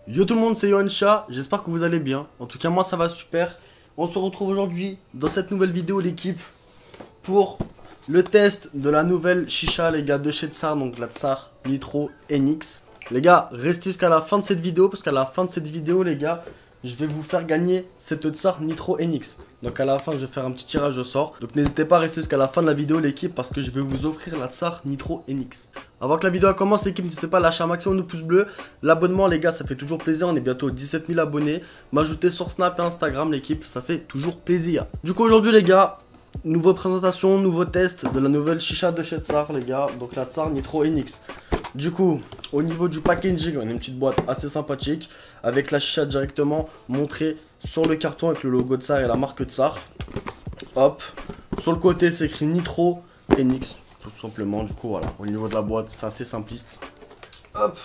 Yo tout le monde, c'est Yohan Chat, j'espère que vous allez bien. En tout cas moi ça va super. On se retrouve aujourd'hui dans cette nouvelle vidéo l'équipe pour le test de la nouvelle chicha les gars de chez Tsar, donc la Tsar Nitro NX. Les gars, restez jusqu'à la fin de cette vidéo parce qu'à la fin de cette vidéo les gars, je vais vous faire gagner cette Tsar Nitro NX. Donc à la fin je vais faire un petit tirage au sort. Donc n'hésitez pas à rester jusqu'à la fin de la vidéo l'équipe parce que je vais vous offrir la Tsar Nitro NX. Avant que la vidéo commence l'équipe, n'hésitez pas à lâcher un maximum de pouces bleus. L'abonnement les gars ça fait toujours plaisir, on est bientôt 17 000 abonnés. M'ajouter sur Snap et Instagram l'équipe, ça fait toujours plaisir. Du coup aujourd'hui les gars, nouvelle présentation, nouveau test de la nouvelle chicha de chez Tsar les gars. Donc la Tsar Nitro NX. Du coup, au niveau du packaging, on a une petite boîte assez sympathique avec la chicha directement montrée sur le carton avec le logo de Tsar et la marque Tsar. Hop, sur le côté c'est écrit Nitro NX, tout simplement. Du coup voilà, au niveau de la boîte c'est assez simpliste. Hop,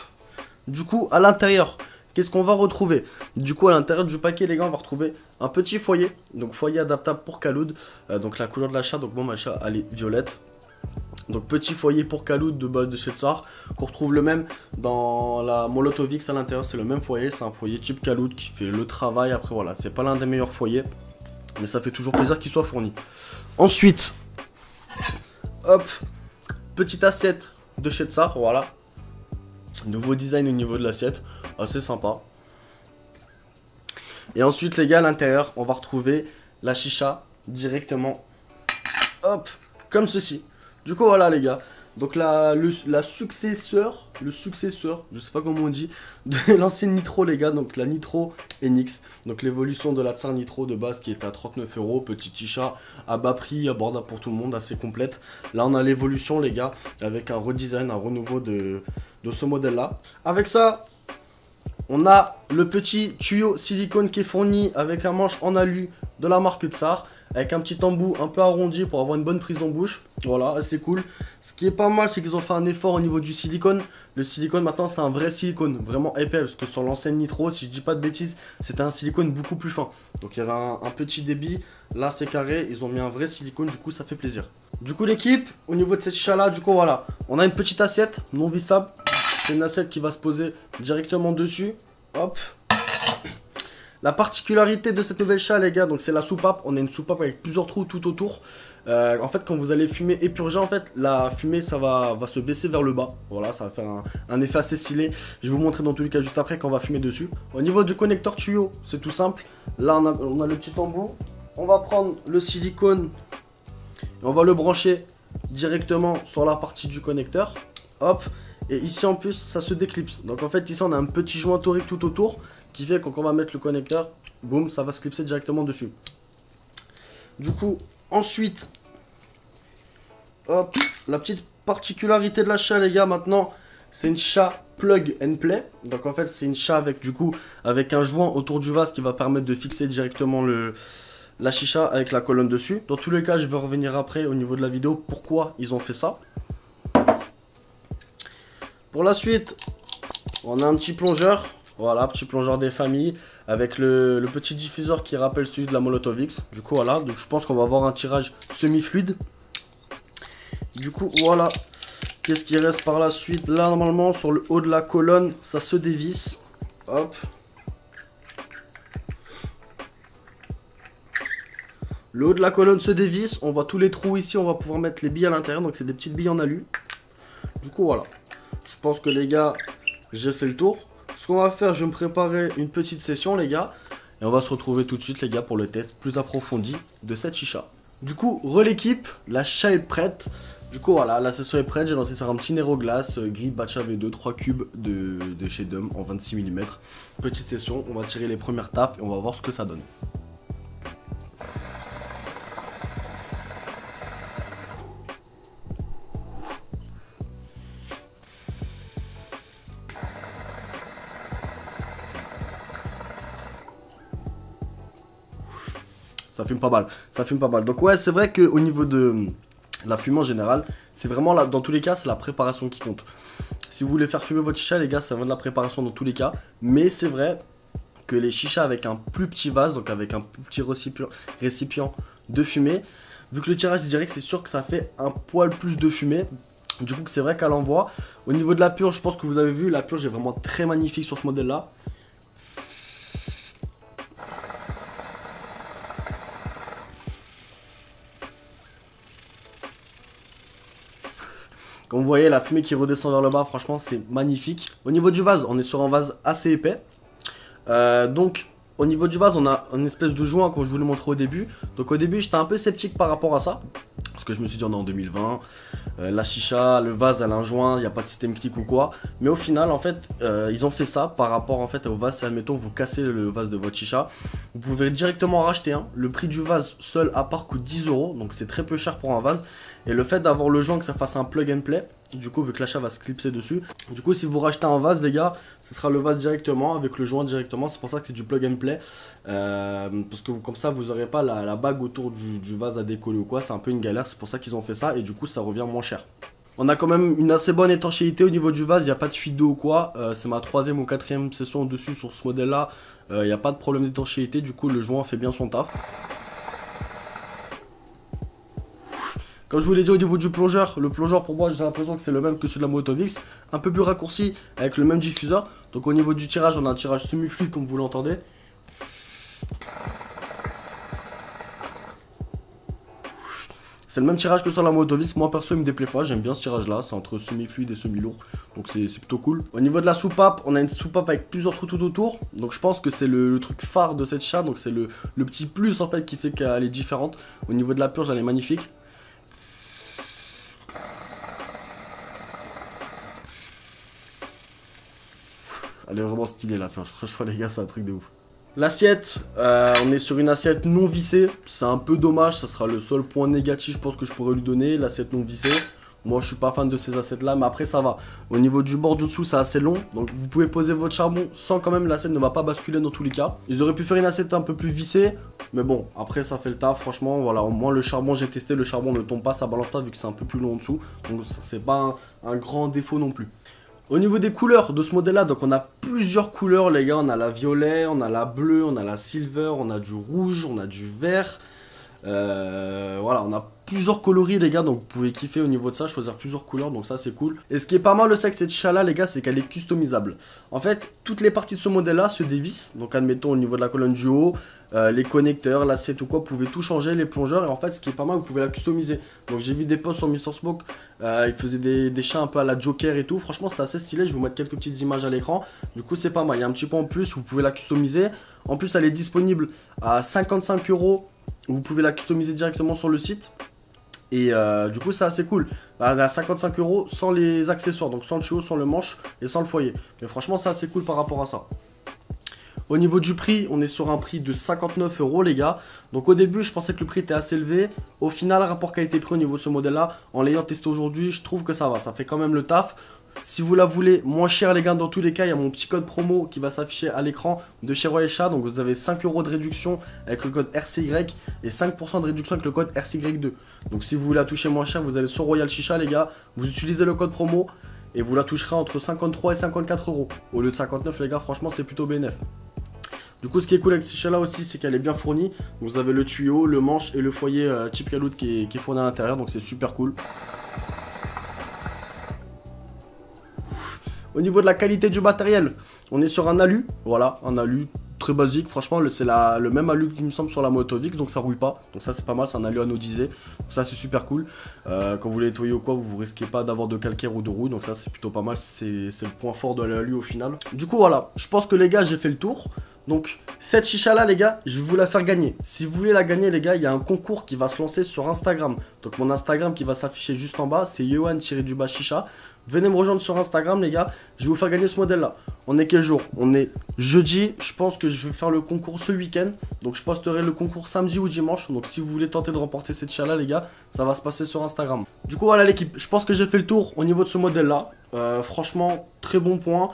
du coup à l'intérieur, qu'est-ce qu'on va retrouver? Du coup à l'intérieur du paquet les gars, on va retrouver un petit foyer. Donc foyer adaptable pour Khaloud, donc la couleur de la chat, donc moi ma chat elle est violette. Donc petit foyer pour Khaloud de base de chez Tsar, qu'on retrouve le même dans la Molotov X à l'intérieur, c'est le même foyer, c'est un foyer type Khaloud qui fait le travail. Après voilà, c'est pas l'un des meilleurs foyers, mais ça fait toujours plaisir qu'il soit fourni. Ensuite, hop, petite assiette de chez Tsar, voilà. Nouveau design au niveau de l'assiette, assez sympa. Et ensuite les gars à l'intérieur, on va retrouver la chicha directement, hop, comme ceci. Du coup voilà les gars, donc le successeur, je sais pas comment on dit, de l'ancienne Nitro les gars, donc la Nitro NX. Donc l'évolution de la Tsar Nitro de base qui est à 39 €, petite chicha à bas prix, abordable pour tout le monde, assez complète. Là on a l'évolution les gars, avec un redesign, un renouveau de ce modèle là. Avec ça, on a le petit tuyau silicone qui est fourni avec un manche en alu de la marque Tsar, avec un petit embout un peu arrondi pour avoir une bonne prise en bouche. Voilà, assez cool. Ce qui est pas mal, c'est qu'ils ont fait un effort au niveau du silicone. Le silicone maintenant c'est un vrai silicone, vraiment épais, parce que sur l'ancienne Nitro, si je dis pas de bêtises, c'était un silicone beaucoup plus fin. Donc il y avait un petit débit, là c'est carré, ils ont mis un vrai silicone, du coup ça fait plaisir. Du coup l'équipe, au niveau de cette chicha là, du coup voilà, on a une petite assiette non vissable. C'est une assiette qui va se poser directement dessus. Hop. La particularité de cette nouvelle chicha les gars, donc c'est la soupape. On a une soupape avec plusieurs trous tout autour. En fait quand vous allez fumer et purger, en fait la fumée ça va se baisser vers le bas. Voilà, ça va faire un effet assez stylé. Je vais vous montrer dans tous les cas juste après quand on va fumer dessus. Au niveau du connecteur tuyau, c'est tout simple. Là on a le petit embout. On va prendre le silicone et on va le brancher directement sur la partie du connecteur. Hop. Et ici en plus ça se déclipse. Donc en fait ici on a un petit joint torique tout autour qui fait que quand on va mettre le connecteur, boum, ça va se clipser directement dessus. Du coup ensuite, hop, la petite particularité de la chicha les gars maintenant, c'est une chicha plug and play. Donc en fait c'est une chicha avec du coup avec un joint autour du vase qui va permettre de fixer directement la chicha avec la colonne dessus. Dans tous les cas je vais revenir après au niveau de la vidéo pourquoi ils ont fait ça. Pour la suite, on a un petit plongeur, voilà, petit plongeur des familles, avec le petit diffuseur qui rappelle celui de la Molotov X. Du coup, voilà, donc je pense qu'on va avoir un tirage semi-fluide. Du coup, voilà, qu'est-ce qui reste par la suite? Là, normalement, sur le haut de la colonne, ça se dévisse. Hop. Le haut de la colonne se dévisse, on voit tous les trous ici, on va pouvoir mettre les billes à l'intérieur, donc c'est des petites billes en alu. Du coup, voilà. Je pense que les gars, j'ai fait le tour. Ce qu'on va faire, je vais me préparer une petite session les gars. Et on va se retrouver tout de suite les gars pour le test plus approfondi de cette chicha. Du coup, l'équipe, la chicha est prête. Du coup voilà, la session est prête. J'ai lancé sur un petit Nero Glass, gris Batcha V2, 3 cubes de chez Dum en 26 mm. Petite session, on va tirer les premières tapes et on va voir ce que ça donne. Ça fume pas mal, ça fume pas mal. Donc ouais, c'est vrai qu'au niveau de la fumée en général, c'est vraiment là, dans tous les cas, c'est la préparation qui compte. Si vous voulez faire fumer votre chicha, les gars, ça va de la préparation dans tous les cas. Mais c'est vrai que les chichas avec un plus petit vase, donc avec un plus petit récipient de fumée, vu que le tirage est direct, c'est sûr que ça fait un poil plus de fumée. Du coup, c'est vrai qu'à l'envoi, au niveau de la purge, je pense que vous avez vu, la purge est vraiment très magnifique sur ce modèle-là. Comme vous voyez, la fumée qui redescend vers le bas, franchement, c'est magnifique. Au niveau du vase, on est sur un vase assez épais. Donc, au niveau du vase, on a une espèce de joint, comme je vous l'ai montré au début. Donc, au début, j'étais un peu sceptique par rapport à ça. Parce que je me suis dit, on est en 2020. La chicha, le vase, elle a un joint, il n'y a pas de système clic ou quoi. Mais au final, en fait, ils ont fait ça par rapport en fait, au vase. Si, admettons, vous cassez le vase de votre chicha, vous pouvez directement en racheter un. Le prix du vase seul à part coûte 10 €. Donc, c'est très peu cher pour un vase. Et le fait d'avoir le joint, que ça fasse un plug and play. Du coup, vu que l'achat va se clipser dessus. Du coup, si vous rachetez un vase, les gars, ce sera le vase directement avec le joint directement. C'est pour ça que c'est du plug and play. Parce que comme ça, vous n'aurez pas la bague autour du vase à décoller ou quoi. C'est un peu une galère. C'est pour ça qu'ils ont fait ça. Et du coup, ça revient moins cher. On a quand même une assez bonne étanchéité au niveau du vase. Il n'y a pas de fuite d'eau ou quoi. C'est ma 3e ou 4e session dessus sur ce modèle-là. Il n'y a pas de problème d'étanchéité. Du coup, le joint fait bien son taf. Comme je vous l'ai dit au niveau du plongeur, le plongeur pour moi j'ai l'impression que c'est le même que celui de la Motovix, un peu plus raccourci avec le même diffuseur. Donc au niveau du tirage, on a un tirage semi-fluide comme vous l'entendez. C'est le même tirage que sur la Motovix, moi perso il me déplaît pas, j'aime bien ce tirage là, c'est entre semi-fluide et semi-lourd, donc c'est plutôt cool. Au niveau de la soupape, on a une soupape avec plusieurs trous tout autour, donc je pense que c'est le truc phare de cette chat, donc c'est le petit plus en fait qui fait qu'elle est différente. Au niveau de la purge, elle est magnifique. Elle est vraiment stylée la purge, franchement les gars c'est un truc de ouf. L'assiette, on est sur une assiette non vissée, c'est un peu dommage, ça sera le seul point négatif je pense que je pourrais lui donner, l'assiette non vissée. Moi je suis pas fan de ces assiettes là, mais après ça va. Au niveau du bord du dessous c'est assez long, donc vous pouvez poser votre charbon sans quand même l'assiette ne va pas basculer dans tous les cas. Ils auraient pu faire une assiette un peu plus vissée, mais bon, après ça fait le taf, franchement, voilà, au moins le charbon j'ai testé, le charbon ne tombe pas, ça balance pas vu que c'est un peu plus long en dessous, donc c'est pas un grand défaut non plus. Au niveau des couleurs de ce modèle là, donc on a plusieurs couleurs les gars, on a la violet, on a la bleue, on a la silver, on a du rouge, on a du vert. Voilà, on a plusieurs coloris les gars, donc vous pouvez kiffer au niveau de ça, choisir plusieurs couleurs, donc ça c'est cool. Et ce qui est pas mal aussi avec cette chicha là les gars, c'est qu'elle est customisable. En fait, toutes les parties de ce modèle là se dévissent, donc admettons au niveau de la colonne du haut, les connecteurs, l'assiette ou quoi, vous pouvez tout changer, les plongeurs, et en fait ce qui est pas mal, vous pouvez la customiser. Donc j'ai vu des posts sur Mr Smoke, il faisait des chats un peu à la Joker et tout, franchement c'était assez stylé, je vais vous mettre quelques petites images à l'écran, du coup c'est pas mal, il y a un petit point en plus, vous pouvez la customiser, en plus elle est disponible à 55 €, vous pouvez la customiser directement sur le site. Et du coup c'est assez cool. Elle est à 55 € sans les accessoires, donc sans le tuyau, sans le manche et sans le foyer. Mais franchement c'est assez cool par rapport à ça. Au niveau du prix, on est sur un prix de 59 € les gars. Donc au début je pensais que le prix était assez élevé. Au final, rapport qualité-prix au niveau de ce modèle là, en l'ayant testé aujourd'hui, je trouve que ça va, ça fait quand même le taf. Si vous la voulez moins cher les gars, dans tous les cas il y a mon petit code promo qui va s'afficher à l'écran de chez Royal Chat. Donc vous avez 5 € de réduction avec le code RCY et 5% de réduction avec le code RCY2. Donc si vous voulez la toucher moins cher, vous allez sur Royal Chicha les gars, vous utilisez le code promo et vous la toucherez entre 53 et 54 € au lieu de 59 les gars, franchement c'est plutôt bénéf. Du coup ce qui est cool avec cette chicha là aussi, c'est qu'elle est bien fournie. Vous avez le tuyau, le manche et le foyer Chip Calout qui est fourni à l'intérieur, donc c'est super cool. Au niveau de la qualité du matériel, on est sur un alu, voilà, un alu très basique, franchement c'est le même alu qui me semble sur la Motovix, donc ça rouille pas, donc ça c'est pas mal, c'est un alu anodisé, donc ça c'est super cool. Quand vous les nettoyez ou quoi, vous risquez pas d'avoir de calcaire ou de rouille, donc ça c'est plutôt pas mal, c'est le point fort de l'alu au final. Du coup voilà, je pense que les gars j'ai fait le tour. Donc cette chicha là les gars, je vais vous la faire gagner. Si vous voulez la gagner les gars, il y a un concours qui va se lancer sur Instagram. Donc mon Instagram qui va s'afficher juste en bas, c'est Yohan-chicha. Venez me rejoindre sur Instagram les gars, je vais vous faire gagner ce modèle là. On est quel jour? On est jeudi, je pense que je vais faire le concours ce week-end. Donc je posterai le concours samedi ou dimanche. Donc si vous voulez tenter de remporter cette chicha là les gars, ça va se passer sur Instagram. Du coup voilà l'équipe, je pense que j'ai fait le tour au niveau de ce modèle là. Franchement très bon point.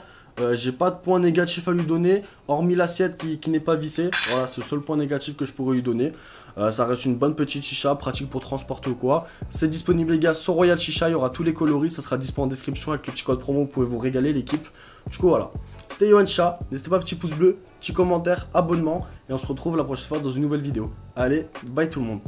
J'ai pas de point négatif à lui donner, hormis l'assiette qui n'est pas vissée. Voilà, c'est le seul point négatif que je pourrais lui donner. Ça reste une bonne petite chicha, pratique pour transporter ou quoi. C'est disponible les gars sur Royal Chicha, il y aura tous les coloris, ça sera disponible en description avec le petit code promo, vous pouvez vous régaler l'équipe. Du coup voilà, c'était Yohan Chat, n'hésitez pas, petit pouce bleu, petit commentaire, abonnement, et on se retrouve la prochaine fois dans une nouvelle vidéo. Allez, bye tout le monde.